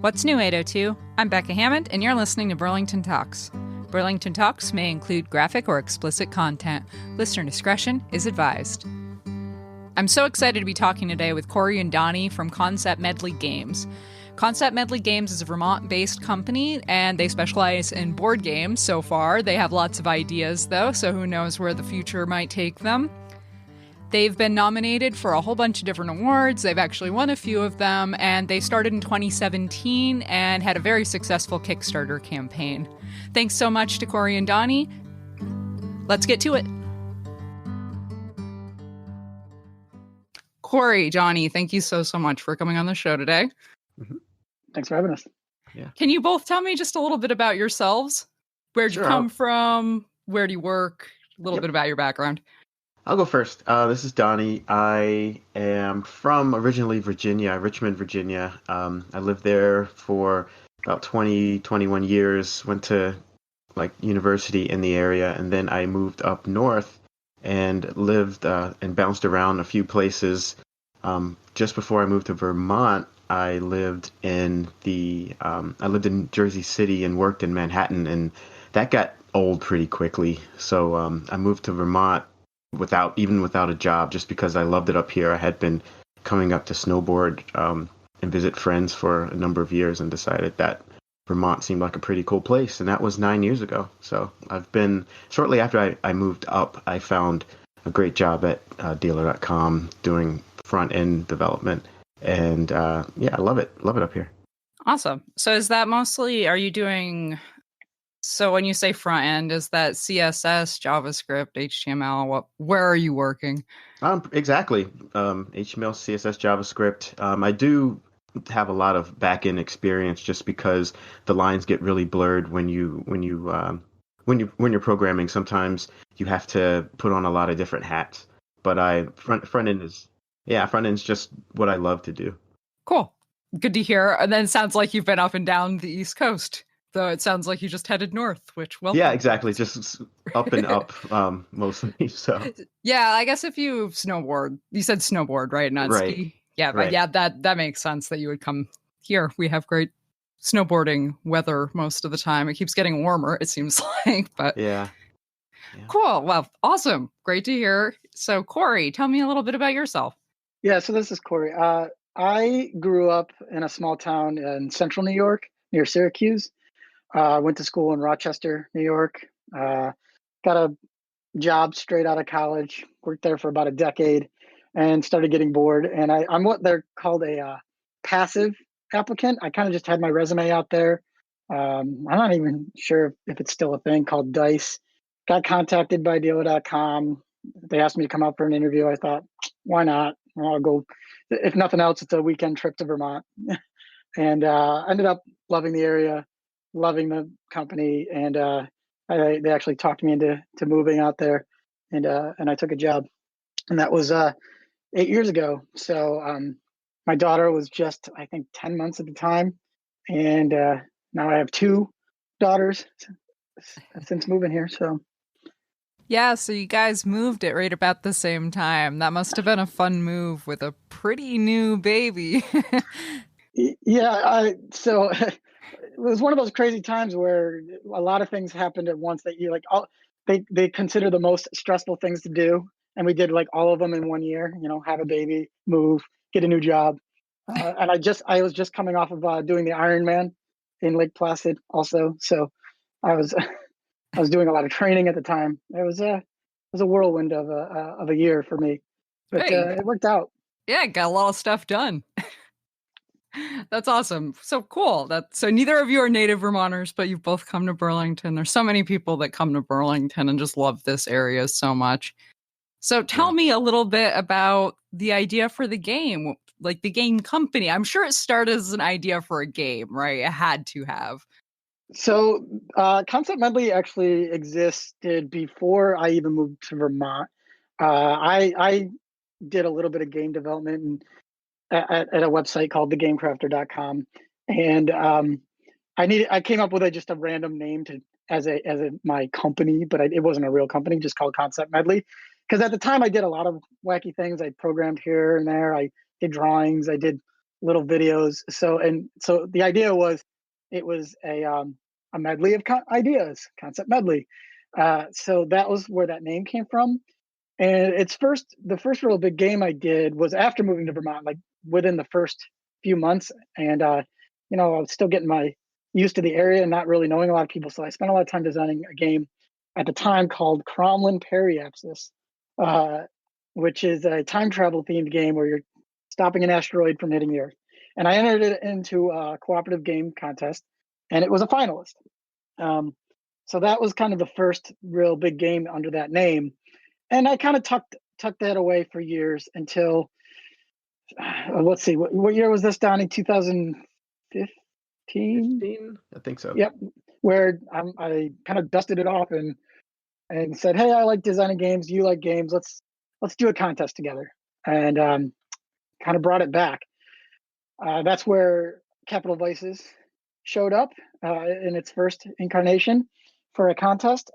What's new, 802? I'm Becca Hammond, and you're listening to Burlington Talks. Burlington Talks may include graphic or explicit content. Listener discretion is advised. I'm so excited to be talking today with Corey and Donnie from Concept Medley Games. Concept Medley Games is a Vermont-based company, and they specialize in board games so far. They have lots of ideas, though, so who knows where the future might take them. They've been nominated for a whole bunch of different awards. They've actually won a few of them, and they started in 2017 and had a very successful Kickstarter campaign. Thanks so much to Corey and Donnie. Let's get to it. Corey, Donnie, thank you so much for coming on the show today. Mm-hmm. Thanks for having us. Yeah. Can you both tell me just a little bit about yourselves? Where'd you come from? Where do you work? A little bit about your background. I'll go first. This is Donnie. I am from originally Virginia, Richmond, Virginia. I lived there for about 21 years, went to university in the area, and then I moved up north and lived and bounced around a few places. Just before I moved to Vermont, I lived in Jersey City and worked in Manhattan, and that got old pretty quickly. So I moved to Vermont without a job, just because I loved it up here. I had been coming up to snowboard and visit friends for a number of years, and decided that Vermont seemed like a pretty cool place, and that was 9 years ago. So shortly after I moved up, I found a great job at dealer.com doing front end development, and I love it up here. Awesome. So is that mostly, so when you say front end, is that CSS, JavaScript, HTML? Where are you working? Exactly. HTML, CSS, JavaScript. I do have a lot of back end experience, just because the lines get really blurred when you're programming. Sometimes you have to put on a lot of different hats. But front end is just what I love to do. Cool. Good to hear. And then it sounds like you've been up and down the East Coast. Though it sounds like you just headed north, which yeah, exactly, just up and up mostly. So yeah, I guess if you snowboard, you said snowboard, right? Not right. Ski. Yeah, but right. Yeah, that makes sense that you would come here. We have great snowboarding weather most of the time. It keeps getting warmer, it seems like. But yeah. Cool. Well, awesome. Great to hear. So, Corey, tell me a little bit about yourself. Yeah, so this is Corey. I grew up in a small town in central New York near Syracuse. Went to school in Rochester, New York. Got a job straight out of college, worked there for about a decade, and started getting bored. And I'm what they're called a passive applicant. I kind of just had my resume out there. I'm not even sure if it's still a thing, called DICE. Got contacted by dealer.com. They asked me to come out for an interview. I thought, why not? I'll go. If nothing else, it's a weekend trip to Vermont. And ended up loving the area, loving the company, and they actually talked me into moving out there, and I took a job, and that was 8 years ago. So my daughter was just, I think, 10 months at the time, and now I have two daughters since moving here. So yeah, so you guys moved it right about the same time. That must have been a fun move with a pretty new baby. Yeah, so it was one of those crazy times where a lot of things happened at once that you they consider the most stressful things to do, and we did all of them in 1 year. Have a baby, move, get a new job, and I was just coming off of doing the Ironman in Lake Placid also, so I was doing a lot of training at the time. It was a whirlwind of a year for me, but it worked out. Yeah, got a lot of stuff done. That's awesome. So cool. So neither of you are native Vermonters, but you've both come to Burlington. There's so many people that come to Burlington and just love this area so much. So tell me a little bit about the idea for the game, the game company. I'm sure it started as an idea for a game, right? It had to have. So Concept Medley actually existed before I even moved to Vermont. I did a little bit of game development and at a website called thegamecrafter.com, and I came up with just a random name as my company, but it wasn't a real company, just called Concept Medley, because at the time I did a lot of wacky things. I programmed here and there. I did drawings. I did little videos. So the idea was it was a medley of ideas, concept medley. So that was where that name came from. And the first real big game I did was after moving to Vermont, like within the first few months. And I was still getting used to the area and not really knowing a lot of people. So I spent a lot of time designing a game at the time called Cromlin Periapsis, which is a time travel themed game where you're stopping an asteroid from hitting the Earth. And I entered it into a cooperative game contest, and it was a finalist. So that was kind of the first real big game under that name. And I kind of tucked that away for years until, let's see, what year was this, Donnie? 2015? 15? I think so. Yep. Where I kind of dusted it off and said, hey, I like designing games. You like games. Let's do a contest together. And kind of brought it back. That's where Capital Vices showed up in its first incarnation for a contest.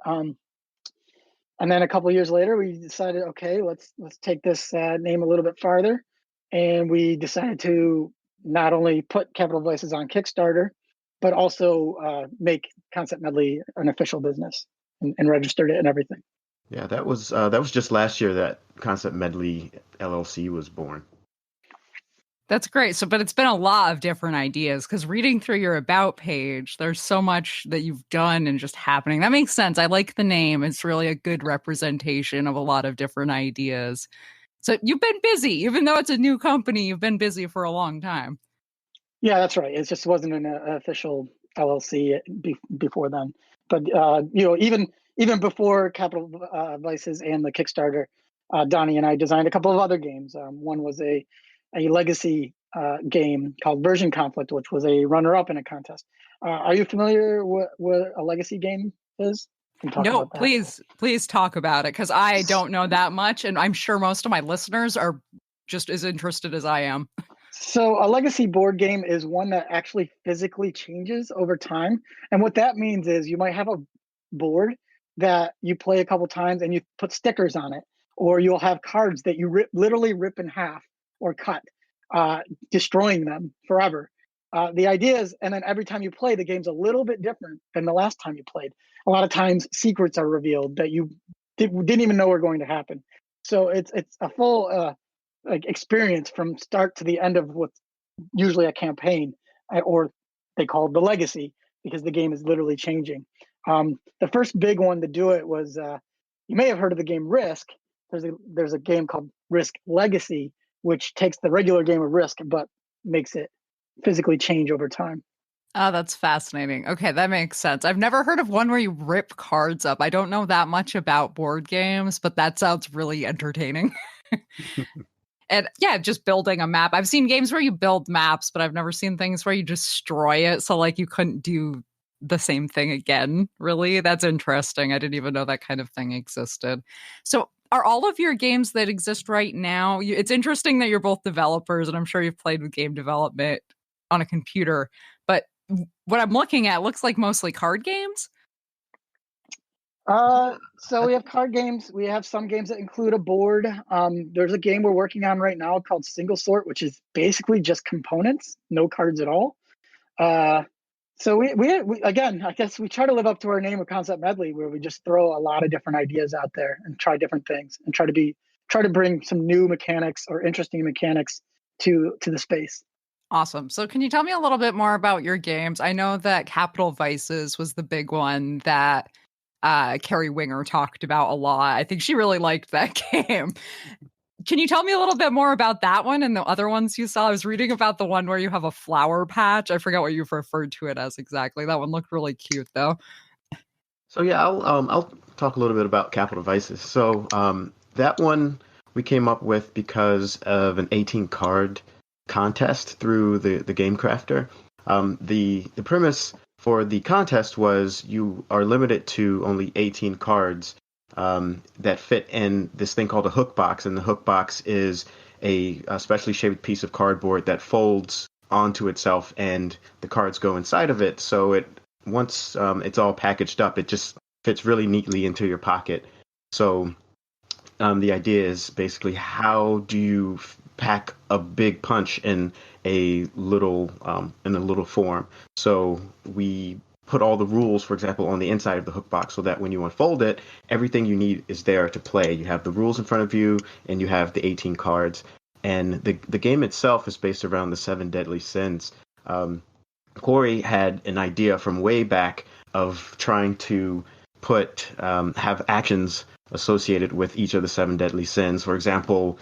And then a couple of years later, we decided, okay, let's take this name a little bit farther. And we decided to not only put Capital Vices on Kickstarter, but also make Concept Medley an official business and registered it and everything. Yeah, that was just last year that Concept Medley LLC was born. That's great. But it's been a lot of different ideas, because reading through your about page, there's so much that you've done and just happening. That makes sense. I like the name. It's really a good representation of a lot of different ideas. So you've been busy, even though it's a new company, you've been busy for a long time. Yeah, that's right. It just wasn't an official LLC before then. But, even before Capital Vices and the Kickstarter, Donnie and I designed a couple of other games. One was a legacy game called Version Conflict, which was a runner-up in a contest. Are you familiar with what a legacy game is? No, please talk about it, because I don't know that much, and I'm sure most of my listeners are just as interested as I am. So a legacy board game is one that actually physically changes over time. And what that means is you might have a board that you play a couple times and you put stickers on it, or you'll have cards that you literally rip in half or cut, destroying them forever. The idea is, and then every time you play, the game's a little bit different than the last time you played. A lot of times secrets are revealed that you didn't even know were going to happen. So it's a full experience from start to the end of what's usually a campaign, or they call it the legacy, because the game is literally changing. The first big one to do it was, you may have heard of the game Risk. There's a game called Risk Legacy, which takes the regular game of Risk but makes it physically change over time. Oh, that's fascinating. Okay, that makes sense. I've never heard of one where you rip cards up. I don't know that much about board games, but that sounds really entertaining. And yeah, just building a map. I've seen games where you build maps, but I've never seen things where you destroy it. So like you couldn't do the same thing again, really. That's interesting. I didn't even know that kind of thing existed. So are all of your games that exist right now, it's interesting that you're both developers, and I'm sure you've played with game development on a computer, but what I'm looking at looks like mostly card games. So we have card games. We have some games that include a board. There's a game we're working on right now called Single Sort, which is basically just components, no cards at all. So we again, I guess we try to live up to our name of Concept Medley, where we just throw a lot of different ideas out there and try different things and try to bring some new mechanics or interesting mechanics to the space. Awesome. So can you tell me a little bit more about your games? I know that Capital Vices was the big one that Carrie Winger talked about a lot. I think she really liked that game. Can you tell me a little bit more about that one and the other ones you saw? I was reading about the one where you have a flower patch. I forgot what you've referred to it as exactly. That one looked really cute, though. So yeah, I'll talk a little bit about Capital Vices. So that one we came up with because of an 18 card contest through the Game Crafter. The premise for the contest was you are limited to only 18 cards that fit in this thing called a hook box, and the hook box is a specially shaped piece of cardboard that folds onto itself, and the cards go inside of it. So once it's all packaged up, it just fits really neatly into your pocket. So the idea is basically, how do you pack a big punch in in a little form. So we put all the rules, for example, on the inside of the hook box so that when you unfold it, everything you need is there to play. You have the rules in front of you and you have the 18 cards. And the game itself is based around the seven deadly sins. Corey had an idea from way back of trying to have actions associated with each of the seven deadly sins. For example,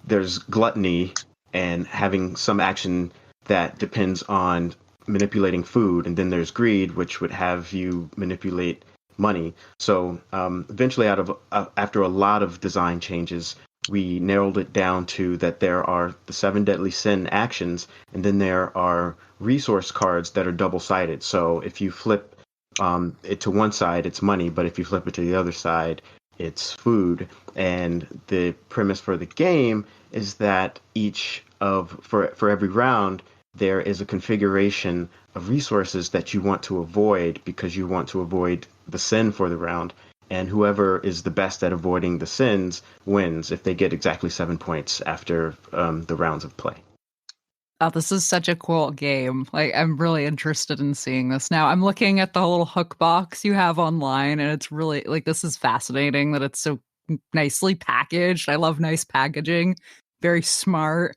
there's gluttony and having some action that depends on manipulating food, and then there's greed, which would have you manipulate money. So eventually, after a lot of design changes, we narrowed it down to that there are the seven deadly sin actions, and then there are resource cards that are double-sided. So if you flip it to one side, it's money, but if you flip it to the other side, it's food. And the premise for the game is that for every round, there is a configuration of resources that you want to avoid because you want to avoid the sin for the round. And whoever is the best at avoiding the sins wins if they get exactly 7 points after the rounds of play. Oh, this is such a cool game. Like, I'm really interested in seeing this now. I'm looking at the little hook box you have online, and it's really, like, this is fascinating that it's so nicely packaged. I love nice packaging. Very smart.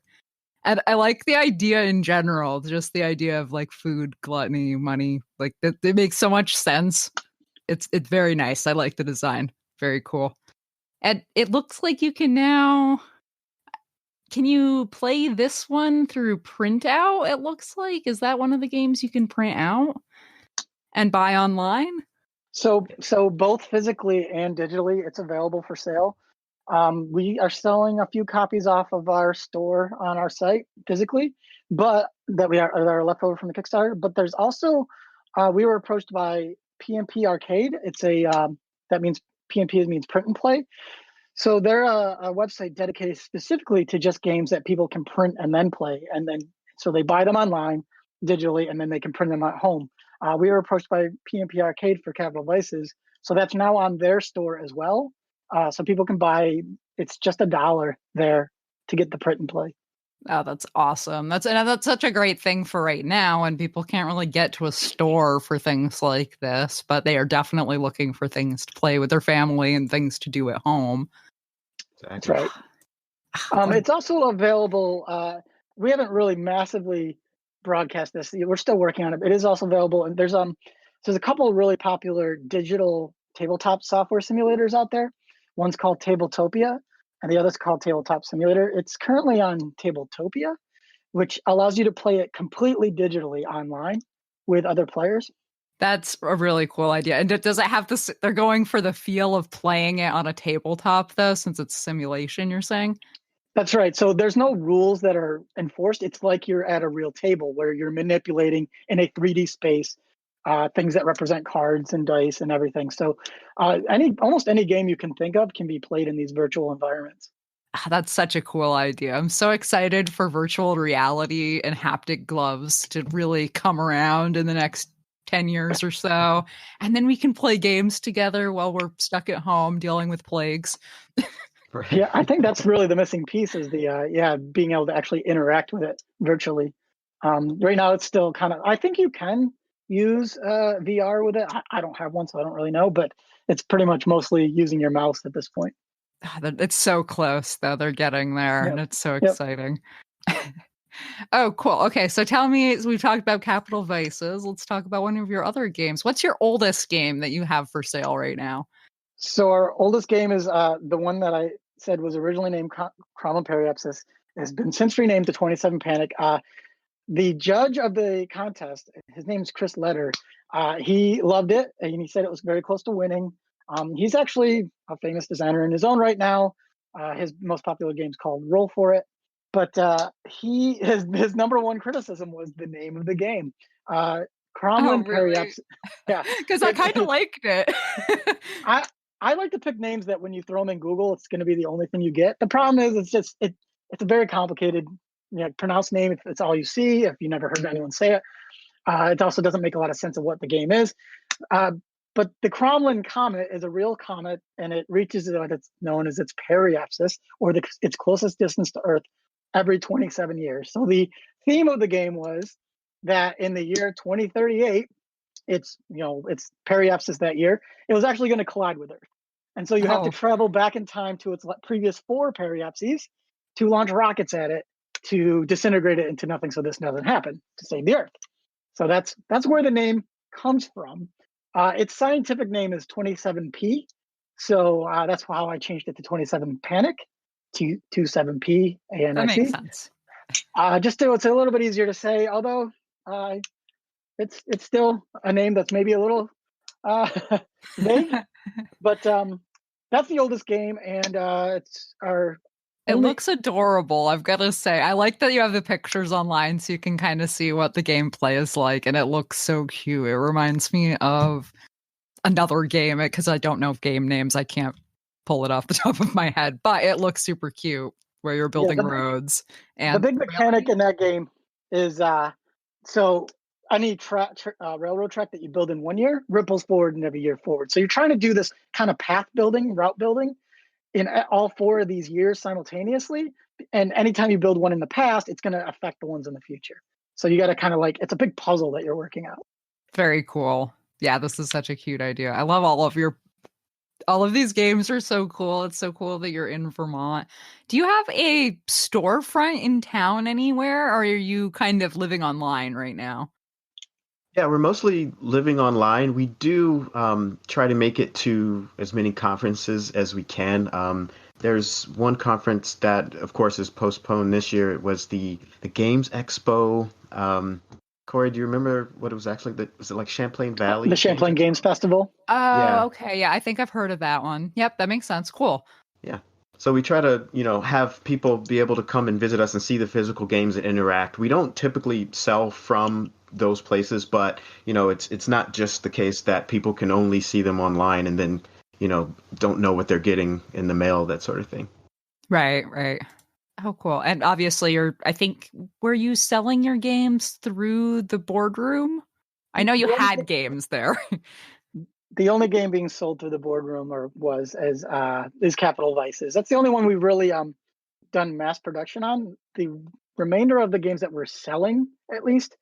And I like the idea in general, just the idea of, like, food, gluttony, money. Like, it makes so much sense. It's very nice. I like the design. Very cool. And it looks like you can now... Can you play this one through printout, it looks like? Is that one of the games you can print out and buy online? So both physically and digitally, it's available for sale. We are selling a few copies off of our store on our site physically, but that are left over from the Kickstarter. But there's also, we were approached by PMP Arcade. It's that means PMP means print and play. So they're a website dedicated specifically to just games that people can print and then play. And then, so they buy them online digitally, and then they can print them at home. We were approached by PMP Arcade for Capital Vices. So that's now on their store as well. So people can buy, it's just $1 there to get the print and play. Oh, that's awesome. That's such a great thing for right now, and people can't really get to a store for things like this, but they are definitely looking for things to play with their family and things to do at home. That's right. It's also available. We haven't really massively broadcast this. We're still working on it. It is also available, and there's a couple of really popular digital tabletop software simulators out there. One's called Tabletopia, and the other's called Tabletop Simulator. It's currently on Tabletopia, which allows you to play it completely digitally online with other players. That's a really cool idea. And does it have this? They're going for the feel of playing it on a tabletop, though, since it's simulation, you're saying? That's right. So there's no rules that are enforced. It's like you're at a real table where you're manipulating in a 3D space things that represent cards and dice and everything. So almost any game you can think of can be played in these virtual environments. That's such a cool idea. I'm so excited for virtual reality and haptic gloves to really come around in the next 10 years or so. And then we can play games together while we're stuck at home dealing with plagues. Yeah, I think that's really the missing piece is the being able to actually interact with it virtually. Right now, it's still kind of. I think you can use VR with it. I don't have one, so I don't really know, but it's pretty much mostly using your mouse at this point. It's so close, though. They're getting there, and it's so exciting. Oh, cool. Okay, so tell me, we've talked about Capital Vices. Let's talk about one of your other games. What's your oldest game that you have for sale right now? So our oldest game is the one that I said was originally named Cromwell Periapsis. Has been since renamed to 27 Panic. The judge of the contest, his name's Chris Letter. He loved it, and he said it was very close to winning. He's actually a famous designer in his own right now. His most popular game is called Roll For It. But his number one criticism was the name of the game. Cromwell Periapsis. Yeah, because I kind of liked it. I like to pick names that when you throw them in Google, it's going to be the only thing you get. The problem is it's a very complicated, pronounced name if it's all you see, if you never heard anyone say it. It also doesn't make a lot of sense of what the game is. But the Cromlin comet is a real comet, and it reaches what it's known as its periapsis, or its closest distance to Earth, every 27 years. So the theme of the game was that in the year 2038, it's periapsis is that year. It was actually going to collide with Earth, and so you have to travel back in time to its previous 4 periapses to launch rockets at it to disintegrate it into nothing, so this doesn't happen, to save the Earth. So that's where the name comes from. Its scientific name is 27P, so that's how I changed it to 27 Panic, 27P ANIC. That makes sense. It's a little bit easier to say, although it's still a name that's maybe a little vague. But that's the oldest game, and it's our. It looks adorable, I've got to say. I like that you have the pictures online so you can kind of see what the gameplay is like, and it looks so cute. It reminds me of another game, because I don't know game names. I can't pull it off the top of my head, but it looks super cute, where you're building roads. And the big mechanic in that game is so any railroad track that you build in 1 year ripples forward in every year forward. So you're trying to do this kind of path building, route building, in all 4 of these years simultaneously. And anytime you build one in the past, it's going to affect the ones in the future. So you got to kind of it's a big puzzle that you're working out. Very cool. Yeah, this is such a cute idea. I love all of these games are so cool. It's so cool that you're in Vermont. Do you have a storefront in town anywhere, or are you kind of living online right now? Yeah, we're mostly living online. We do try to make it to as many conferences as we can. There's one conference that, of course, is postponed this year. It was the Games Expo. Corey, do you remember what it was actually? Was it like Champlain Valley? The Champlain Games Festival? Oh, yeah. Okay. Yeah, I think I've heard of that one. Yep, that makes sense. Cool. Yeah. So we try to, have people be able to come and visit us and see the physical games and interact. We don't typically sell from those places, but it's not just the case that people can only see them online and then don't know what they're getting in the mail, that sort of thing. Right. Oh, cool. And obviously were you selling your games through the boardroom? I know you had games there. The only game being sold through the boardroom is Capital Vices. That's the only one we've really done mass production on. The remainder of the games that we're selling, at least,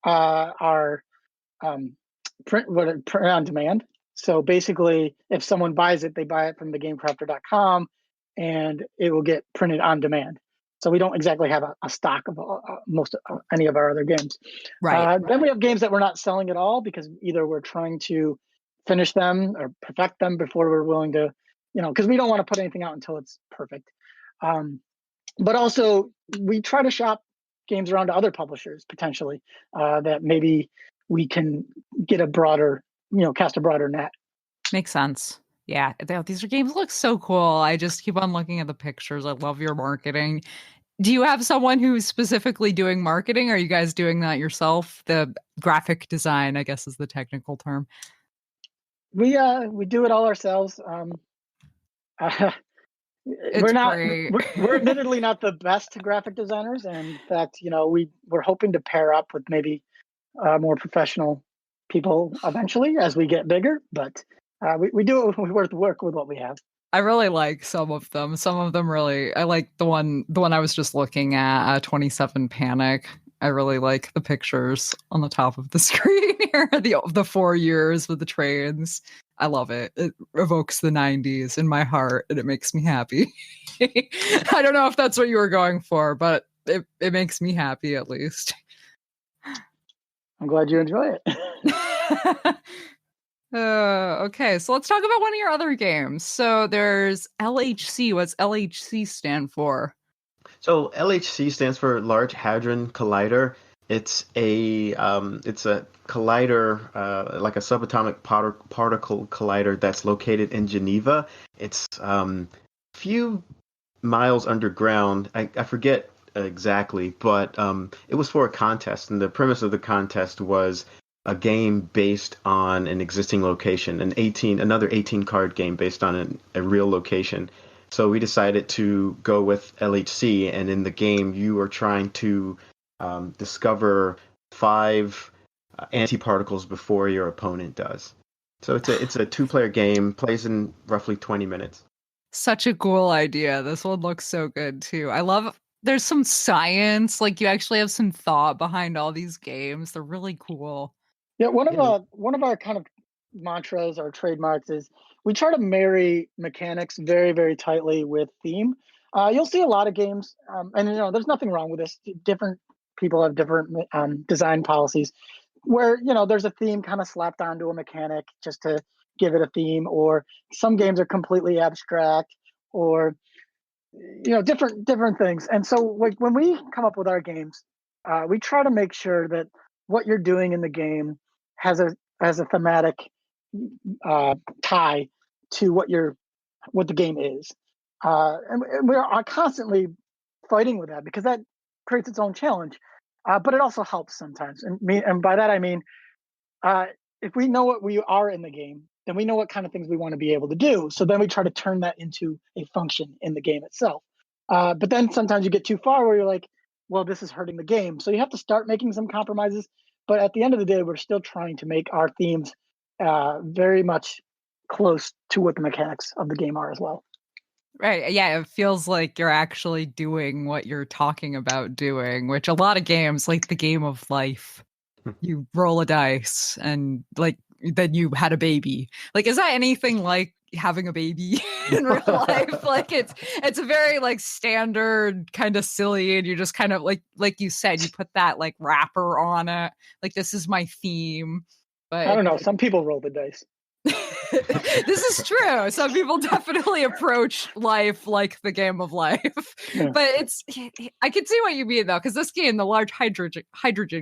are print on demand. So basically, if someone buys it, they buy it from thegamecrafter.com, and it will get printed on demand. So we don't exactly have a stock of any of our other games. Right. Then we have games that we're not selling at all because either we're trying to finish them or perfect them before we're willing to, because we don't want to put anything out until it's perfect. But also, we try to shop games around to other publishers potentially that maybe we can get a broader, cast a broader net. Makes sense. Yeah, these games look so cool. I just keep on looking at the pictures. I love your marketing. Do you have someone who's specifically doing marketing? Or are you guys doing that yourself? The graphic design, I guess, is the technical term. We do it all ourselves. We're admittedly not the best graphic designers, and in fact, we're hoping to pair up with maybe more professional people eventually as we get bigger. But we do it. We work with what we have. I really like some of them. Some of them really. I like the one I was just looking at, 27 Panic. I really like the pictures on the top of the screen here. The 4 years with the trains. I love it. It evokes the 90s in my heart, and it makes me happy. I don't know if that's what you were going for, but it makes me happy at least. I'm glad you enjoy it. Okay, so let's talk about one of your other games. So there's LHC. What's LHC stand for? So LHC stands for Large Hadron Collider. It's a collider, like a subatomic particle collider that's located in Geneva. It's a few miles underground. I forget exactly, but it was for a contest, and the premise of the contest was a game based on an existing location, another 18 card game based on a real location. So we decided to go with LHC, and in the game you are trying to discover 5 antiparticles before your opponent does. So it's a 2-player game, plays in roughly 20 minutes. Such a cool idea. This one looks so good too. I love there's some science. Like you actually have some thought behind all these games. They're really cool. Yeah, Yeah. one of our kind of mantras or trademarks is we try to marry mechanics very, very tightly with theme. You'll see a lot of games, and there's nothing wrong with this. Different people have different design policies, where there's a theme kind of slapped onto a mechanic just to give it a theme, or some games are completely abstract, or different things. And so, like when we come up with our games, we try to make sure that what you're doing in the game has a thematic tie to what the game is, and we're constantly fighting with that because that creates its own challenge. But it also helps sometimes, and by that I mean, uh, if we know what we are in the game, then we know what kind of things we want to be able to do. So then we try to turn that into a function in the game itself. But then sometimes you get too far where you're like, well, this is hurting the game. So you have to start making some compromises. But at the end of the day, we're still trying to make our themes very much close to what the mechanics of the game are as well. Right. Yeah, it feels like you're actually doing what you're talking about doing, which a lot of games, like the game of life, you roll a dice and like then you had a baby. Like, is that anything like having a baby in real life? Like it's a very like standard kind of silly, and you just kind of like you said, you put that like wrapper on it. Like this is my theme. But I don't know. Some people roll the dice. this is true. Some people definitely approach life like the game of life. Yeah. But I can see what you mean though, because this game, the Large Hydrogen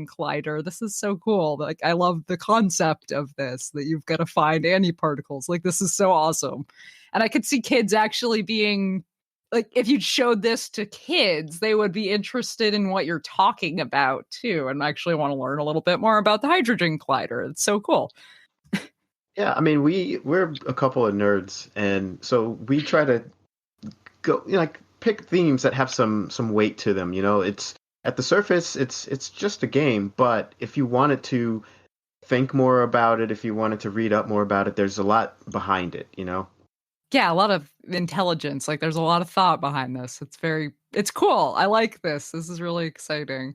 Collider, this is so cool. Like I love the concept of this, that you've got to find antiparticles. Like this is so awesome. And I could see kids actually being like, if you showed this to kids, they would be interested in what you're talking about too, and actually want to learn a little bit more about the Hydrogen Collider. It's so cool. Yeah, I mean, we're a couple of nerds, and so we try to go, like pick themes that have some weight to them. It's at the surface, it's just a game, but if you wanted to think more about it, if you wanted to read up more about it, there's a lot behind it. Yeah, a lot of intelligence. Like there's a lot of thought behind this. It's cool. I like this. This is really exciting.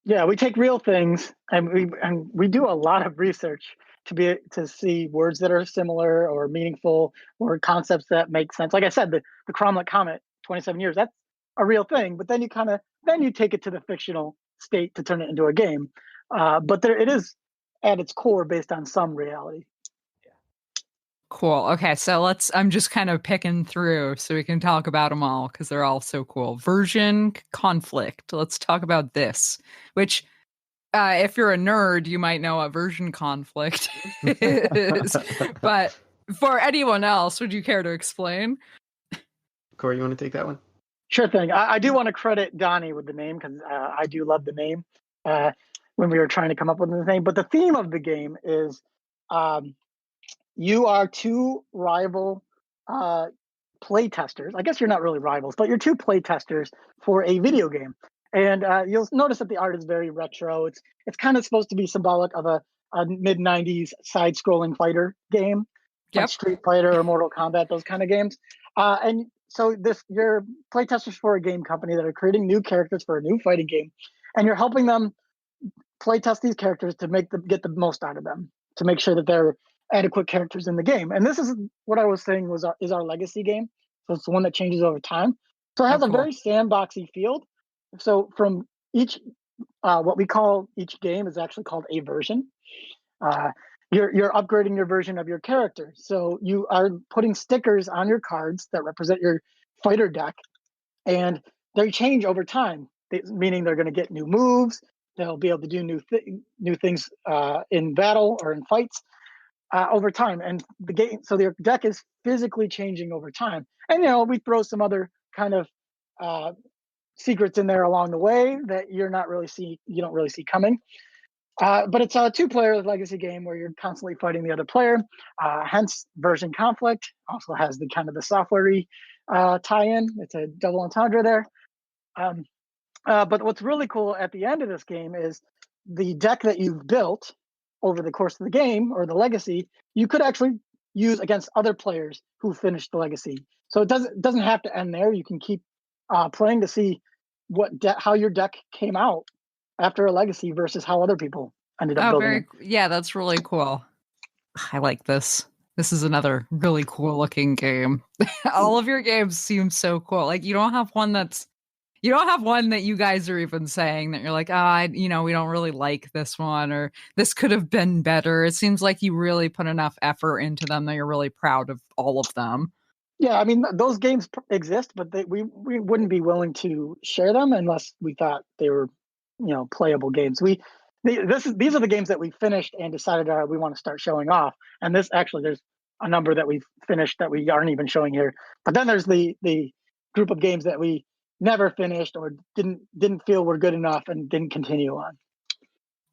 Yeah, we take real things and we do a lot of research to see words that are similar or meaningful or concepts that make sense. Like I said, the Cromlech Comet, 27 years, that's a real thing. But then you take it to the fictional state to turn it into a game. But it is at its core based on some reality. Cool. Okay, so I'm just kind of picking through so we can talk about them all because they're all so cool. Version conflict. Let's talk about this, which if you're a nerd, you might know what version conflict is. But for anyone else, would you care to explain? Corey, you want to take that one? Sure thing. I do want to credit Donnie with the name because I do love the name when we were trying to come up with the name. But the theme of the game is you are two rival play testers. I guess you're not really rivals, but you're two play testers for a video game. And you'll notice that the art is very retro. It's kind of supposed to be symbolic of a mid 90s side-scrolling fighter game, like Street Fighter or Mortal Kombat, those kind of games. And so you're playtesters for a game company that are creating new characters for a new fighting game, and you're helping them playtest these characters to get the most out of them, to make sure that they're adequate characters in the game. And this is what I was saying is our legacy game. So it's the one that changes over time. So it has a very sandboxy field. So from each, what we call each game is actually called a version. You're upgrading your version of your character. So you are putting stickers on your cards that represent your fighter deck, and they change over time, meaning they're going to get new moves. They'll be able to do new things in battle or in fights over time. And the game, so their deck is physically changing over time. And we throw some other kind of secrets in there along the way that you don't really see coming. But it's a two-player legacy game where you're constantly fighting the other player. Hence, version conflict also has the kind of the software-y tie-in. It's a double entendre there. But what's really cool at the end of this game is the deck that you've built over the course of the game, or the legacy, you could actually use against other players who finished the legacy. So it doesn't have to end there. You can keep playing to see how your deck came out after a legacy versus how other people ended up Oh, building it. yeah, that's really cool. I like this. This is another really cool looking game. All of your games seem so cool. Like you don't have one that you guys are even saying that you're like, we don't really like this one or this could have been better. It seems like you really put enough effort into them that you're really proud of all of them. Yeah, I mean those games exist, but we wouldn't be willing to share them unless we thought they were, playable games. These are the games that we finished and decided we want to start showing off. And there's a number that we've finished that we aren't even showing here. But then there's the group of games that we never finished or didn't feel were good enough and didn't continue on.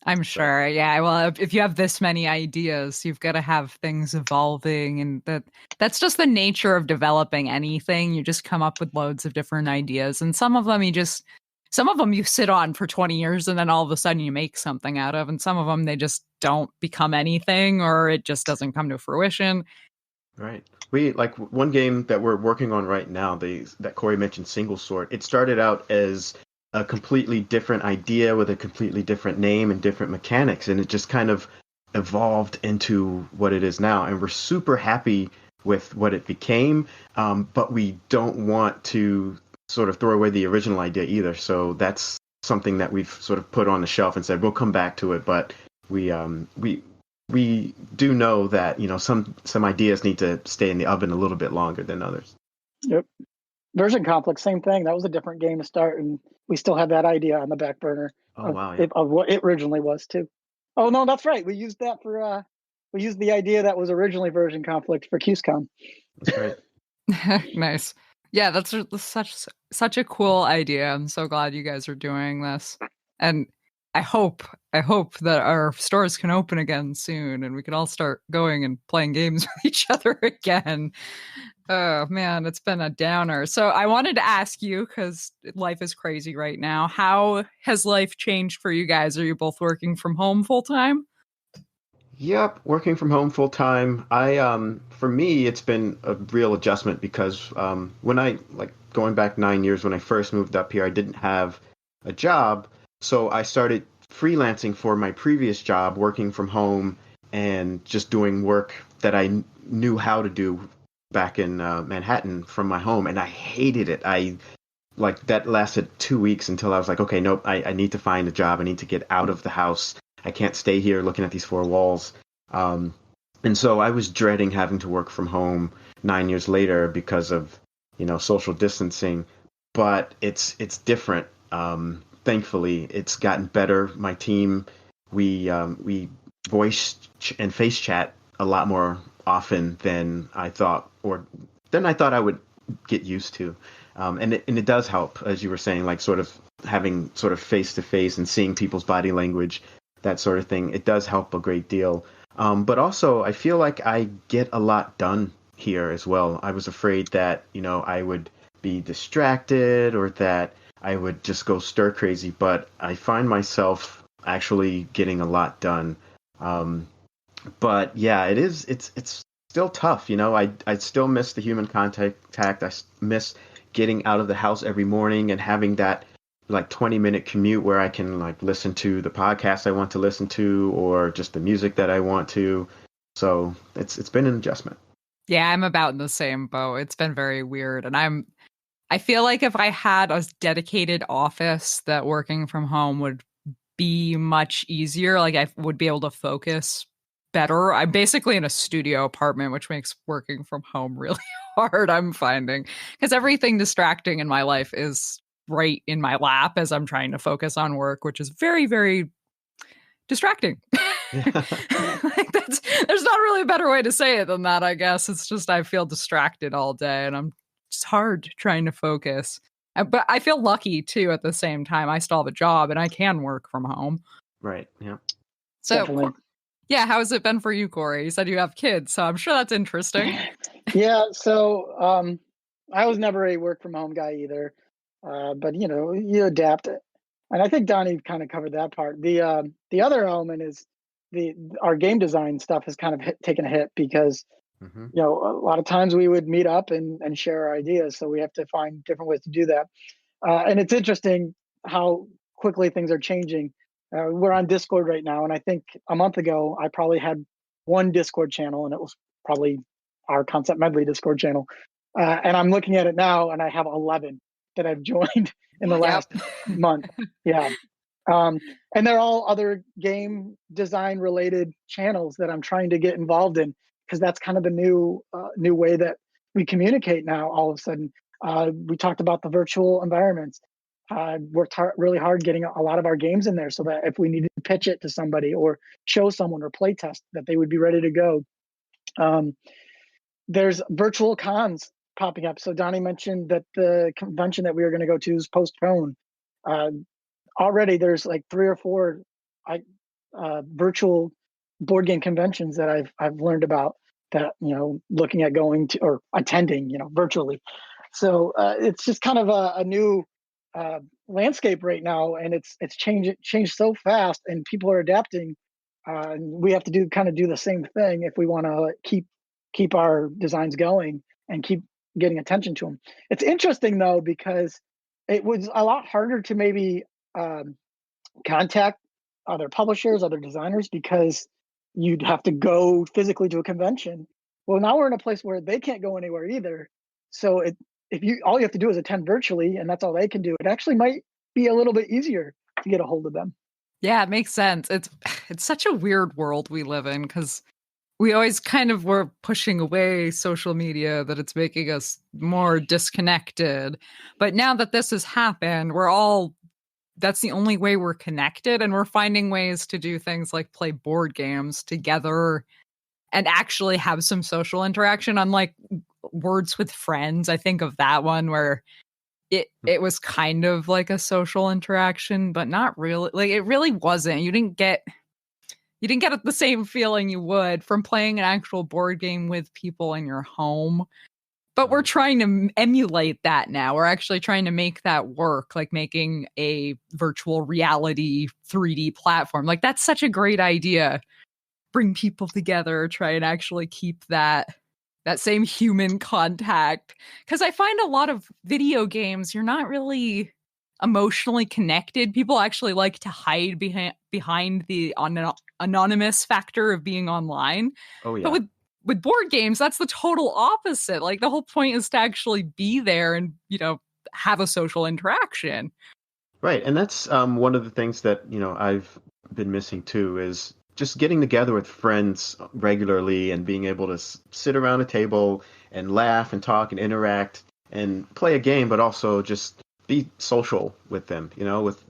I'm sure. Yeah. Well, if you have this many ideas, you've got to have things evolving, and that's just the nature of developing anything. You just come up with loads of different ideas, and some of them you sit on for 20 years, and then all of a sudden you make something out of, and some of them they just don't become anything, or it just doesn't come to fruition. Right. We like one game that we're working on right now. That Corey mentioned, Single Sword. It started out as a completely different idea with a completely different name and different mechanics, and it just kind of evolved into what it is now. And we're super happy with what it became, but we don't want to sort of throw away the original idea either. So that's something that we've sort of put on the shelf and said we'll come back to it. But we do know that some ideas need to stay in the oven a little bit longer than others. Yep. Version Complex, same thing. That was a different game to start, and we still have that idea on the back burner of what it originally was too. Oh no, that's right. We used that for we used the idea that was originally Version Conflict for QSCon. That's right. Nice. Yeah, that's such a cool idea. I'm so glad you guys are doing this, and I hope that our stores can open again soon, and we can all start going and playing games with each other again. Oh man, it's been a downer. So I wanted to ask you, because life is crazy right now, how has life changed for you guys? Are you both working from home full time? Yep, working from home full time. For me, it's been a real adjustment because when going back 9 years when I first moved up here, I didn't have a job. So I started freelancing for my previous job, working from home and just doing work that I knew how to do back in Manhattan from my home. And I hated it. That lasted 2 weeks until I was like, okay, nope, I need to find a job. I need to get out of the house. I can't stay here looking at these four walls. And so I was dreading having to work from home 9 years later because of, social distancing. But it's different. Thankfully, it's gotten better. My team, we voice and face chat a lot more often than I thought I would get used to. And it does help, as you were saying, like sort of having sort of face to face and seeing people's body language, that sort of thing. It does help a great deal. But also, I feel like I get a lot done here as well. I was afraid that, I would be distracted or that I would just go stir crazy, but I find myself actually getting a lot done. But yeah, it's still tough. I still miss the human contact. I miss getting out of the house every morning and having that 20-minute commute where I can listen to the podcast I want to listen to or just the music that I want to. So it's been an adjustment. Yeah, I'm about in the same boat. It's been very weird. And I feel like if I had a dedicated office, that working from home would be much easier. Like I would be able to focus better. I'm basically in a studio apartment, which makes working from home really hard, I'm finding, because everything distracting in my life is right in my lap as I'm trying to focus on work, which is very, very distracting. There's not really a better way to say it than that, I guess. It's just I feel distracted all day and it's hard trying to focus. But I feel lucky too at the same time. I still have a job and I can work from home. Right. Yeah. So Definitely. Yeah, how has it been for you, Corey? You said you have kids, so I'm sure that's interesting. Yeah, so I was never a work from home guy either, but you adapt it, and I think Donnie kind of covered that part. The other element is our game design stuff has kind of taken a hit because a lot of times we would meet up and share our ideas, so we have to find different ways to do that. And it's interesting how quickly things are changing. We're on Discord right now, and I think a month ago I probably had one Discord channel, and it was probably our Concept Medley Discord channel. And I'm looking at it now, and I have 11 that I've joined in the last month. Yeah. And they're all other game design related channels that I'm trying to get involved in, because that's kind of the new way that we communicate now. All of a sudden, we talked about the virtual environments. Worked really hard getting a lot of our games in there, so that if we needed to pitch it to somebody or show someone or play test, that they would be ready to go. There's virtual cons popping up. So Donnie mentioned that the convention that we were going to go to is postponed. Already there's like 3 or 4 virtual board game conventions that I've learned about, that looking at going to or attending virtually. So it's just kind of a new landscape right now, and it's changed so fast, and people are adapting. And we have to do the same thing if we want to keep our designs going and keep getting attention to them. It's interesting though, because it was a lot harder to maybe contact other publishers, other designers, because you'd have to go physically to a convention. Well, now we're in a place where they can't go anywhere either. So all you have to do is attend virtually, and that's all they can do. It actually might be a little bit easier to get a hold of them. Yeah, it makes sense. It's such a weird world we live in, because we always kind of were pushing away social media, that it's making us more disconnected. But now that this has happened, that's the only way we're connected, and we're finding ways to do things like play board games together and actually have some social interaction. Unlike Words with Friends, I think of that one where it was kind of like a social interaction, but not really. Like, it really wasn't. You didn't get the same feeling you would from playing an actual board game with people in your home. But we're trying to emulate that now. We're actually trying to make that work, like making a virtual reality 3D platform. Like, that's such a great idea. Bring people together, try and actually keep that same human contact. Because I find a lot of video games, you're not really emotionally connected. People actually like to hide behind the anonymous factor of being online. Oh yeah. But with board games, that's the total opposite. Like, the whole point is to actually be there and have a social interaction. Right, and that's one of the things that I've been missing too, is just getting together with friends regularly and being able to sit around a table and laugh and talk and interact and play a game, but also just be social with them, with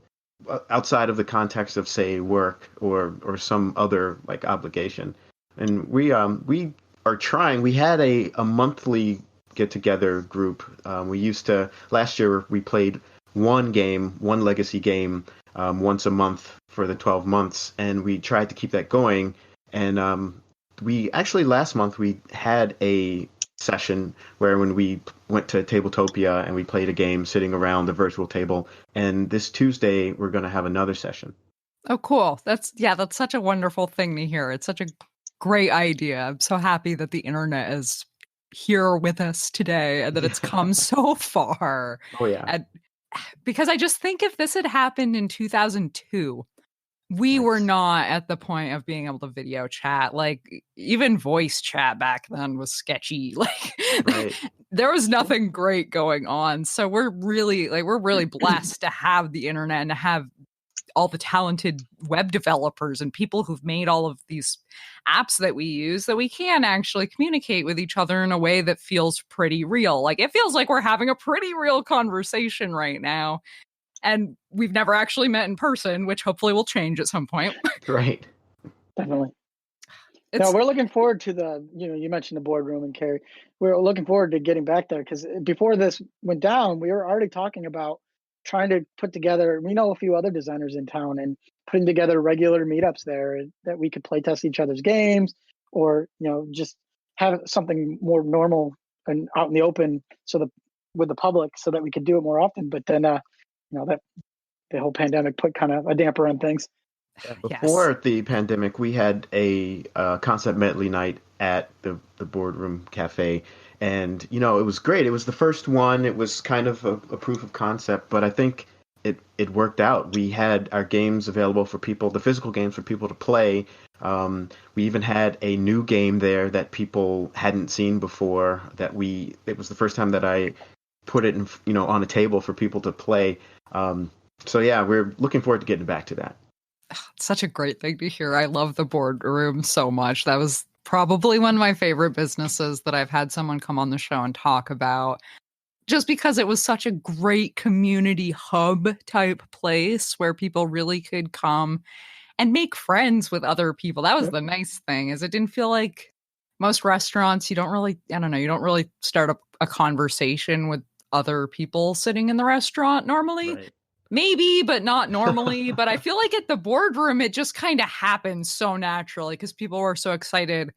outside of the context of, say, work or some other like obligation. And we are trying. We had a monthly get together group. We used to, last year we played one legacy game once a month for the 12 months, and we tried to keep that going. And we actually, last month we had a session where when we went to Tabletopia and we played a game sitting around the virtual table, and this Tuesday we're going to have another session. Oh, cool. That's such a wonderful thing to hear. It's such a great idea. I'm so happy that the internet is here with us today and that it's come so far. Oh yeah. And because I just think if this had happened in 2002, we were not at the point of being able to video chat. Like, even voice chat back then was sketchy. Like, Right. There was nothing great going on. So we're really blessed to have the internet and to have all the talented web developers and people who've made all of these apps that we use, that we can actually communicate with each other in a way that feels pretty real. Like, it feels like we're having a pretty real conversation right now. And we've never actually met in person, which hopefully will change at some point. Right. Definitely. No, we're looking forward to you mentioned the boardroom, and Carrie, we're looking forward to getting back there, because before this went down, we were already talking about trying to put together, we know a few other designers in town, and putting together regular meetups there that we could play test each other's games, or just have something more normal and out in the open, with the public, so that we could do it more often. But then that the whole pandemic put kind of a damper on things. Yeah, Yes. before the pandemic, we had a concept medley night at the boardroom cafe, and it was great. It was the first one. It was kind of a proof of concept, but I think it worked out. We had our games available for people, the physical games for people to play. We even had a new game there that people hadn't seen before. It was the first time that I put it on a table for people to play. So yeah, we're looking forward to getting back to that. Such a great thing to hear. I love the boardroom so much. That was probably one of my favorite businesses that I've had someone come on the show and talk about, just because it was such a great community hub type place where people really could come and make friends with other people. That was Yep. the nice thing, is it didn't feel like most restaurants, you don't really, I don't know, you don't really start a conversation with other people sitting in the restaurant normally. Right. Maybe, but not normally. But I feel like at the boardroom, it just kind of happens so naturally because people were so excited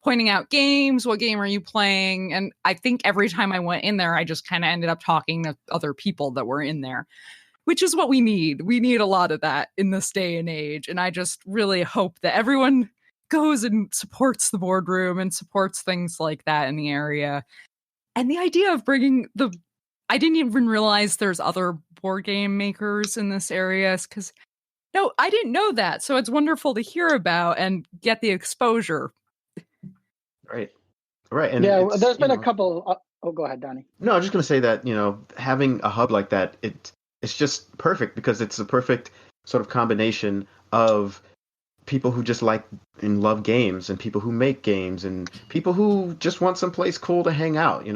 pointing out games. What game are you playing? And I think every time I went in there, I just kind of ended up talking to other people that were in there, which is what we need. We need a lot of that in this day and age. And I just really hope that everyone goes and supports the boardroom and supports things like that in the area. And the idea of bringing I didn't even realize there's other board game makers in this area, because no, I didn't know that. So it's wonderful to hear about and get the exposure. Right. Right. And Yeah, it's, there's been a couple. Oh, go ahead, Donnie. no, I was just going to say that, having a hub like that, it's just perfect because it's a perfect sort of combination of people who just like and love games and people who make games and people who just want someplace cool to hang out.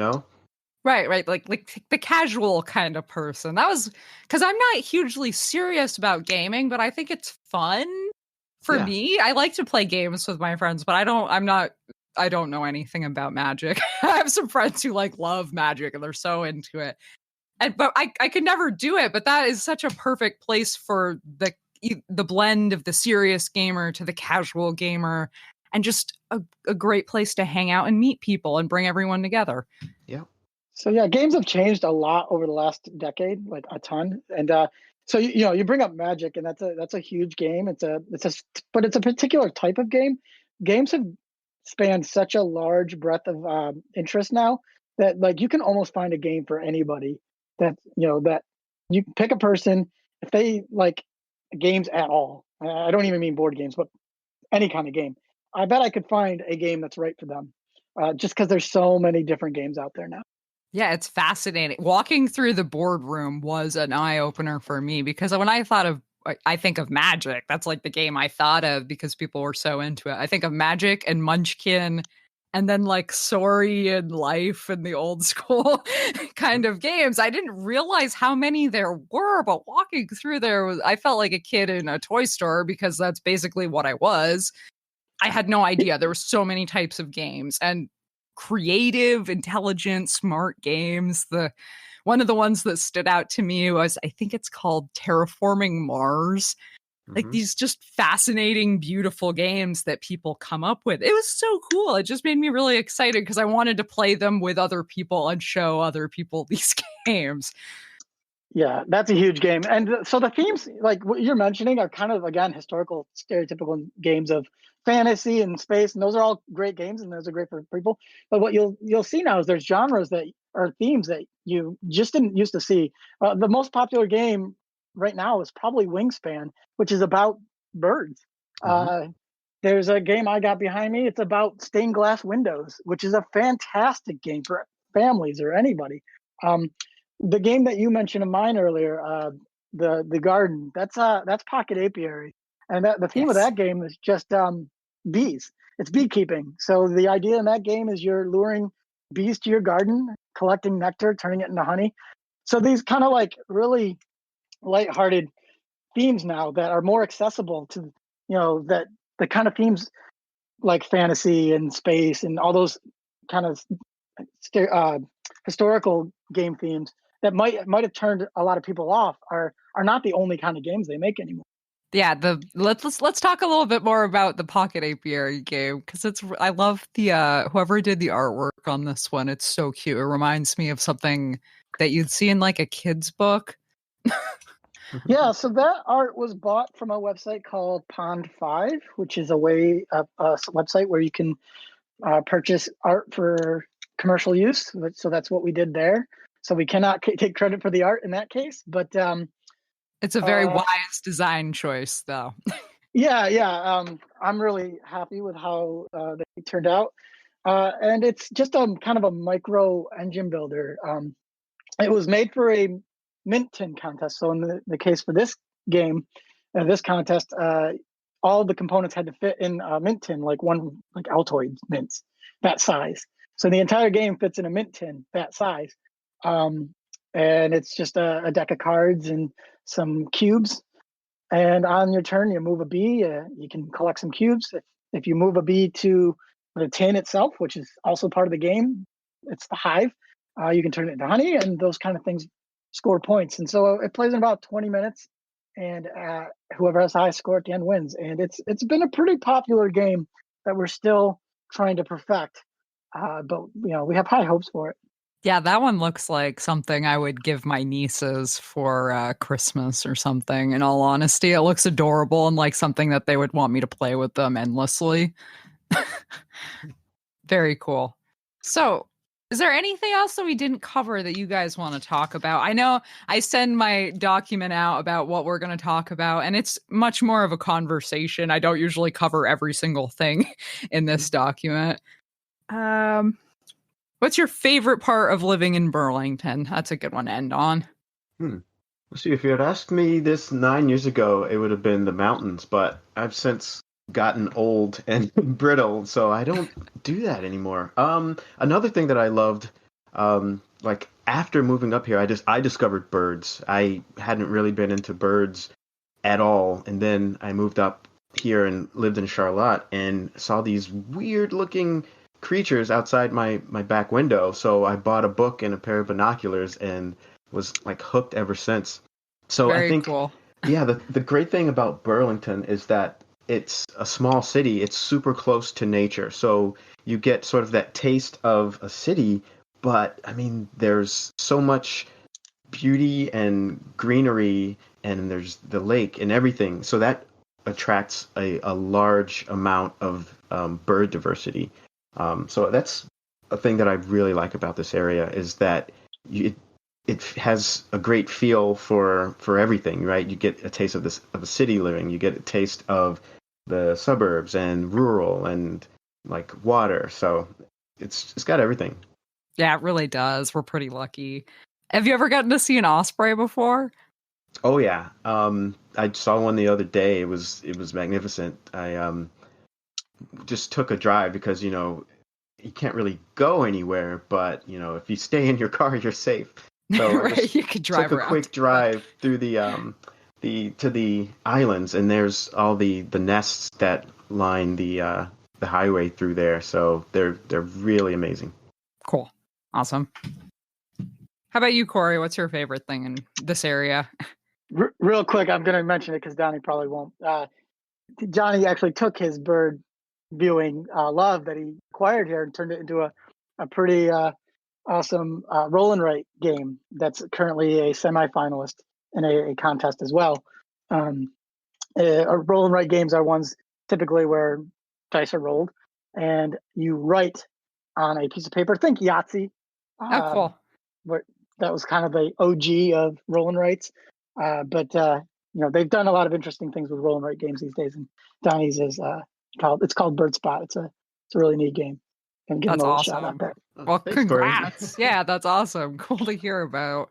Right. Like the casual kind of person. That was because I'm not hugely serious about gaming, but I think it's fun for Yeah. me. I like to play games with my friends, but I don't know anything about Magic. I have some friends who love Magic and they're so into it. But I could never do it. But that is such a perfect place for the blend of the serious gamer to the casual gamer, and just a great place to hang out and meet people and bring everyone together. Yeah. So yeah, games have changed a lot over the last decade, like a ton. And so you bring up Magic, and that's a huge game. But it's a particular type of game. Games have spanned such a large breadth of interest now that like you can almost find a game for anybody. That you pick a person if they like games at all. I don't even mean board games, but any kind of game. I bet I could find a game that's right for them, just because there's so many different games out there now. Yeah, it's fascinating. Walking through the boardroom was an eye opener for me, because when I think of Magic, that's like the game I thought of because people were so into it. I think of Magic and Munchkin, and then like Sorry and Life and the old school kind of games. I didn't realize how many there were, but walking through there, I felt like a kid in a toy store, because that's basically what I was. I had no idea there were so many types of games and creative, intelligent, smart games. One of the ones that stood out to me was, I think it's called Terraforming Mars. Like these just fascinating, beautiful games that people come up with. It was so cool. It just made me really excited because I wanted to play them with other people and show other people these games. Yeah, that's a huge game. And so the themes, like what you're mentioning, are kind of, again, historical, stereotypical games of fantasy and space. And those are all great games, and those are great for people. But what you'll see now is there's genres that are themes that you just didn't used to see. The most popular game right now is probably Wingspan, which is about birds. There's a game I got behind me. It's about stained glass windows, which is a fantastic game for families or anybody. The game that you mentioned of mine earlier, the garden, that's Pocket Apiary, and the theme of Yes. that game is just bees. It's beekeeping. So the idea in that game is you're luring bees to your garden, collecting nectar, turning it into honey. So these kind of like really lighthearted themes now that are more accessible to that the kind of themes like fantasy and space and all those kind of historical game themes that might have turned a lot of people off are not the only kind of games they make anymore. Yeah, let's talk a little bit more about the Pocket Apiary game, because I love the whoever did the artwork on this one. It's so cute. It reminds me of something that you'd see in like a kid's book. Yeah, so that art was bought from a website called Pond 5, which is a website where you can purchase art for commercial use. So that's what we did there. So we cannot take credit for the art in that case, but It's a very wise design choice, though. yeah. I'm really happy with how they turned out, and it's just a kind of a micro engine builder. It was made for a mint tin contest. So in the case for this game, this contest, all the components had to fit in a mint tin, like Altoid mints, that size. So the entire game fits in a mint tin that size, um, and it's just a deck of cards and some cubes. And on your turn, you move a bee. You can collect some cubes. If you move a bee to the tin itself, which is also part of the game, it's the hive. You can turn it into honey, and those kind of things score points. And so it plays in about 20 minutes, and whoever has the highest score at the end wins. And it's been a pretty popular game that we're still trying to perfect, but we have high hopes for it. Yeah, that one looks like something I would give my nieces for Christmas or something. In all honesty, it looks adorable and like something that they would want me to play with them endlessly. Very cool. So, is there anything else that we didn't cover that you guys want to talk about? I know I send my document out about what we're going to talk about, and it's much more of a conversation. I don't usually cover every single thing in this document. What's your favorite part of living in Burlington? That's a good one to end on. Let's see, if you had asked me this 9 years ago, it would have been the mountains, but I've since gotten old and brittle, so I don't do that anymore. Another thing that I loved, like after moving up here, I discovered birds. I hadn't really been into birds at all, and then I moved up here and lived in Charlotte and saw these weird looking creatures outside my back window. So I bought a book and a pair of binoculars and was like hooked ever since. So I Very think, cool. yeah, the great thing about Burlington is that it's a small city. It's super close to nature. So you get sort of that taste of a city, but I mean, there's so much beauty and greenery, and there's the lake and everything. So that attracts a large amount of bird diversity. So that's a thing that I really like about this area is that it has a great feel for everything, right? You get a taste of a city living, you get a taste of the suburbs and rural and like water. So it's got everything. Yeah, it really does. We're pretty lucky. Have you ever gotten to see an osprey before? Oh yeah. I saw one the other day. It was magnificent. I just took a drive because you can't really go anywhere, but if you stay in your car, you're safe. So I Right, just you could drive took a around. quick drive through the to the islands, and there's all the nests that line the highway through there. So they're really amazing. Cool. Awesome. How about you, Corey? What's your favorite thing in this area? Real quick, I'm going to mention it because Donnie probably won't. Johnny actually took his bird viewing love that he acquired here and turned it into a pretty awesome roll and write game that's currently a semifinalist in a contest as well. Roll and write games are ones typically where dice are rolled and you write on a piece of paper. Think Yahtzee. Oh, cool. Where that was kind of the OG of roll and writes. But they've done a lot of interesting things with roll and write games these days. And Donnie's is called Bird Spot. It's a really neat game. And give him That's a little shout out awesome. there. Well, Thanks, Corey. congrats. Yeah, that's awesome. Cool to hear about.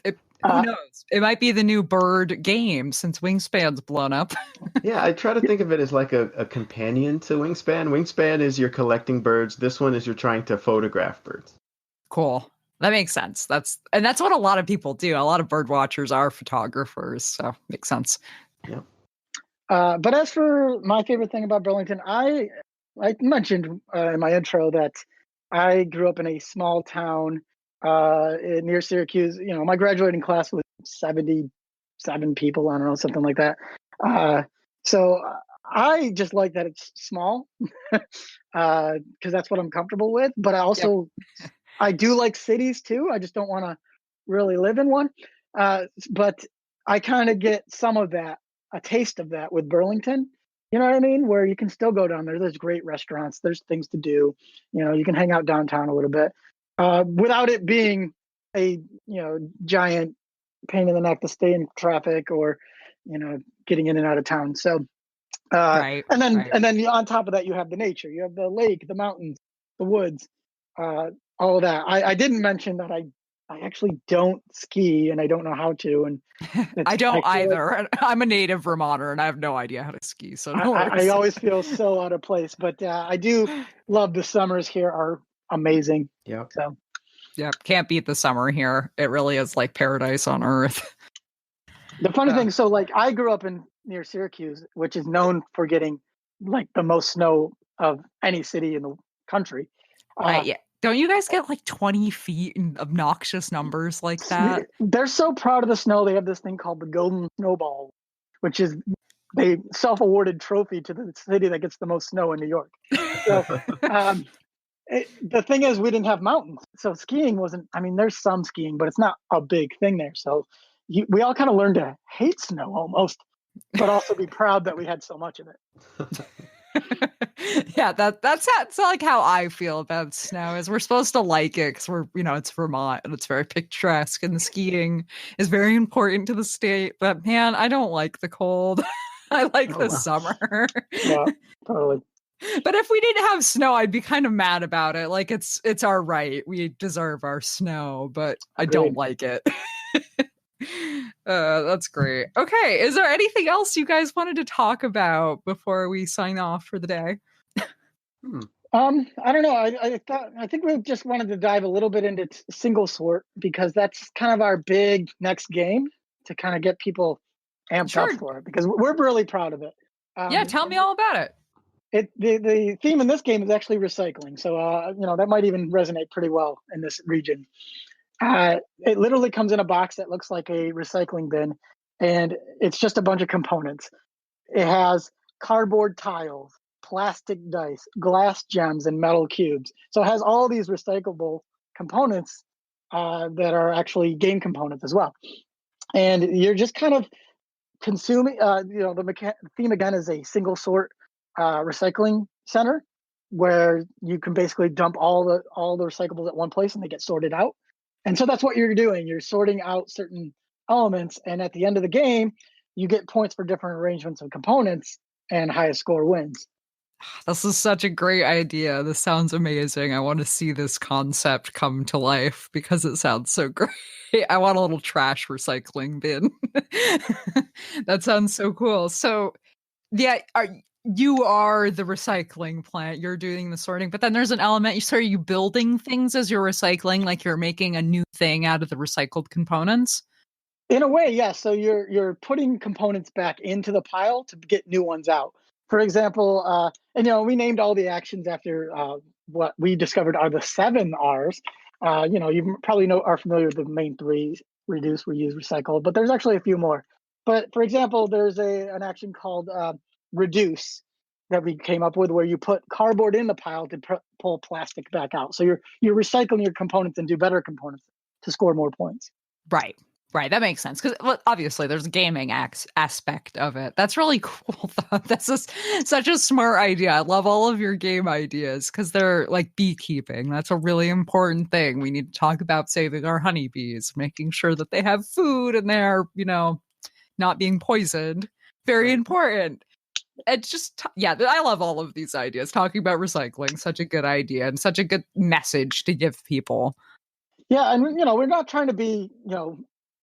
Who Uh, knows? It might be the new bird game since Wingspan's blown up. Yeah, I try to think of it as like a companion to Wingspan. Wingspan is you're collecting birds. This one is you're trying to photograph birds. Cool. That makes sense. That's what a lot of people do. A lot of bird watchers are photographers, so makes sense. Yeah. but as for my favorite thing about Burlington, I mentioned in my intro that I grew up in a small town near Syracuse. My graduating class was 77 people. I don't know, something like that. So I just like that it's small because that's what I'm comfortable with. But I do like cities too. I just don't want to really live in one. But I kind of get some of that, a taste of that with Burlington. You know what I mean? Where you can still go down there. There's great restaurants. There's things to do. You can hang out downtown a little bit without it being a giant pain in the neck to stay in traffic or getting in and out of town. So Right. and then on top of that, you have the nature. You have the lake, the mountains, the woods, all of that. I didn't mention that I actually don't ski and I don't know how to. And I don't either. I'm a native Vermonter and I have no idea how to ski. So no I worries. always feel so out of place. But I do love the summers here are amazing. Yeah. So yeah, can't beat the summer here. It really is like paradise on earth. the funny thing, so like I grew up near Syracuse, which is known for getting like the most snow of any city in the country. Right, yeah. Don't you guys get like 20 feet in obnoxious numbers like that? They're so proud of the snow. They have this thing called the Golden Snowball, which is a self-awarded trophy to the city that gets the most snow in New York. So the thing is, we didn't have mountains, so skiing wasn't. I mean, there's some skiing, but it's not a big thing there. So we all kind of learned to hate snow almost, but also be proud that we had so much of it. Yeah, that's like how I feel about snow. Is we're supposed to like it because we're it's Vermont and it's very picturesque and the skiing is very important to the state. But man, I don't like the cold. I like the summer. Yeah, totally. But if we didn't have snow, I'd be kind of mad about it. Like it's our right. We deserve our snow, but I don't like it. That's great. Okay, is there anything else you guys wanted to talk about before we sign off for the day? I don't know. I think we just wanted to dive a little bit into single sort because that's kind of our big next game to kind of get people amped up for it because we're really proud of it. Yeah, tell me all about it. The theme in this game is actually recycling, so that might even resonate pretty well in this region. It literally comes in a box that looks like a recycling bin, and it's just a bunch of components. It has cardboard tiles, plastic dice, glass gems, and metal cubes. So it has all these recyclable components that are actually game components as well. And you're just kind of consuming, the theme again is a single sort recycling center where you can basically dump all the recyclables at one place and they get sorted out. And so that's what you're doing. You're sorting out certain elements. And at the end of the game, you get points for different arrangements of components and highest score wins. This is such a great idea. This sounds amazing. I want to see this concept come to life because it sounds so great. I want a little trash recycling bin. That sounds so cool. So, yeah, you are the recycling plant. You're doing the sorting, but then there's an element. Are you building things as you're recycling, like you're making a new thing out of the recycled components? In a way, yes. So you're putting components back into the pile to get new ones out. For example, we named all the actions after what we discovered are the 7 R's. You probably are familiar with the main 3: reduce, reuse, recycle, but there's actually a few more. But for example, there's an action called reduce that we came up with where you put cardboard in the pile to pull plastic back out. So you're recycling your components and do better components to score more points. Right, that makes sense because obviously there's a gaming aspect of it. That's really cool, though. That's such a smart idea. I love all of your game ideas because they're like beekeeping. That's a really important thing. We need to talk about saving our honeybees, making sure that they have food and they're, not being poisoned. Very important. It's just, I love all of these ideas. Talking about recycling, such a good idea and such a good message to give people. Yeah, and we're not trying to be,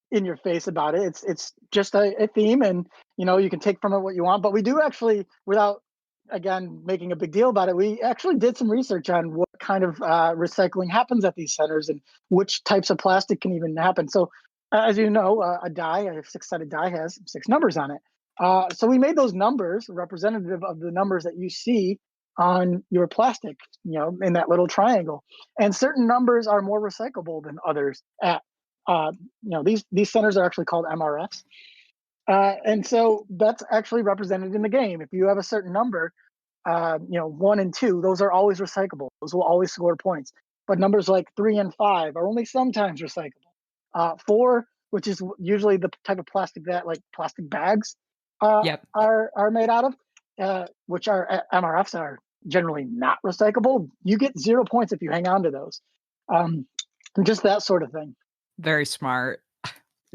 in your face about it. It's just a theme, and you can take from it what you want. But we do actually, without again making a big deal about it, we actually did some research on what kind of recycling happens at these centers and which types of plastic can even happen. So, as you know, a 6-sided die has 6 numbers on it. So we made those numbers representative of the numbers that you see on your plastic, in that little triangle. And certain numbers are more recyclable than others at these centers are actually called MRFs. And so that's actually represented in the game. If you have a certain number, 1 and 2, those are always recyclable. Those will always score points. But numbers like 3 and 5 are only sometimes recyclable. 4, which is usually the type of plastic that like plastic bags Yep. are made out of, which are MRFs are generally not recyclable. You get 0 points if you hang on to those. And just that sort of thing. Very smart.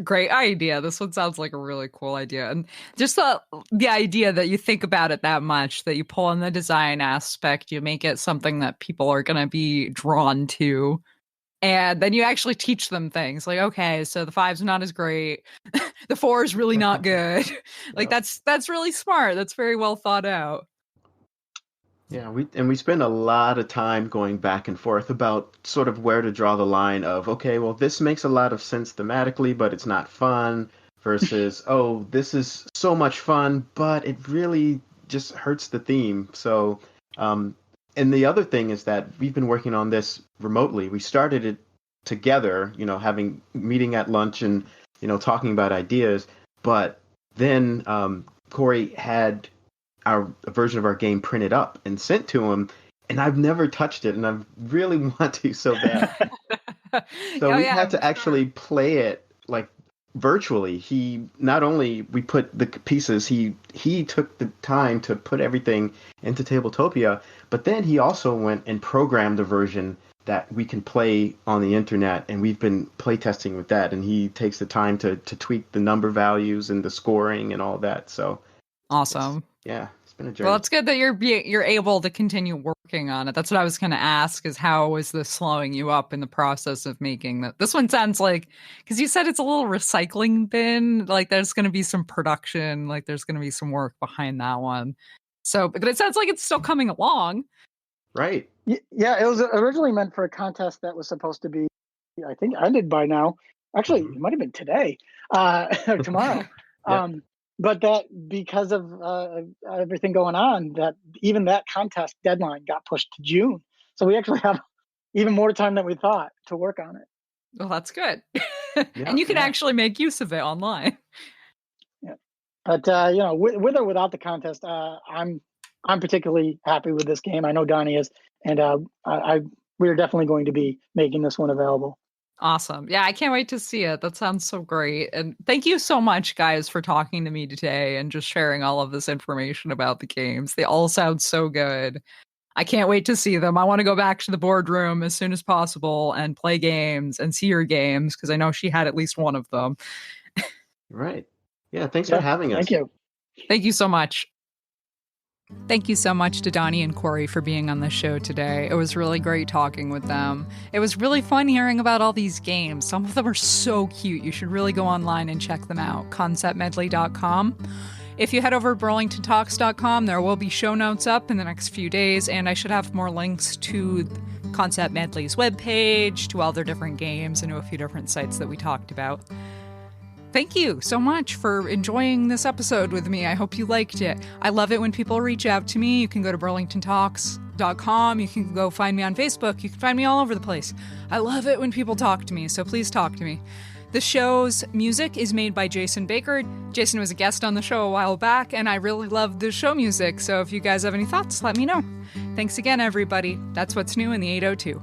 Great idea. This one sounds like a really cool idea. And just the idea that you think about it that much, that you pull in the design aspect, you make it something that people are going to be drawn to. And then you actually teach them things like, okay, so the 5's not as great. The 4 is really not good. Like that's really smart. That's very well thought out. Yeah, we spend a lot of time going back and forth about sort of where to draw the line of, okay, well, this makes a lot of sense thematically, but it's not fun, versus, oh, this is so much fun, but it really just hurts the theme. So, and the other thing is that we've been working on this remotely. We started it together, having meeting at lunch and, talking about ideas, but then Corey had a version of our game printed up and sent to him, and I've never touched it, and I really want to so bad. So we had to actually play it like virtually. He not only we put the pieces, he took the time to put everything into Tabletopia, but then he also went and programmed a version that we can play on the internet, and we've been play testing with that, and he takes the time to tweak the number values and the scoring and all that. So awesome. It's been a journey. Well, it's good that you're able to continue working on it. That's what I was going to ask, is how is this slowing you up in the process of making that? This one sounds like, because you said it's a little recycling bin, like there's going to be some production, like there's going to be some work behind that one. So, but it sounds like it's still coming along. Right. Yeah, it was originally meant for a contest that was supposed to be, I think, ended by now. Actually, it might have been today, or tomorrow. But that, because of everything going on, that even that contest deadline got pushed to June. So we actually have even more time than we thought to work on it. Well, that's good. And you can actually make use of it online. Yeah. But, with or without the contest, I'm particularly happy with this game. I know Donnie is. And we're definitely going to be making this one available. Awesome. Yeah, I can't wait to see it. That sounds so great. And thank you so much, guys, for talking to me today and just sharing all of this information about the games. They all sound so good. I can't wait to see them. I want to go back to the boardroom as soon as possible and play games and see your games, because I know she had at least one of them. Right. Yeah, thanks for having us. Thank you. Thank you so much. Thank you so much to Donnie and Corey for being on the show today. It was really great talking with them. It was really fun hearing about all these games. Some of them are so cute. You should really go online and check them out. conceptmedley.com. If you head over to burlingtontalks.com, there will be show notes up in the next few days, and I should have more links to Concept Medley's webpage, to all their different games, and to a few different sites that we talked about. Thank you so much for enjoying this episode with me. I hope you liked it. I love it when people reach out to me. You can go to burlingtontalks.com. You can go find me on Facebook. You can find me all over the place. I love it when people talk to me, so please talk to me. The show's music is made by Jason Baker. Jason was a guest on the show a while back, and I really love the show music, so if you guys have any thoughts, let me know. Thanks again, everybody. That's what's new in the 802.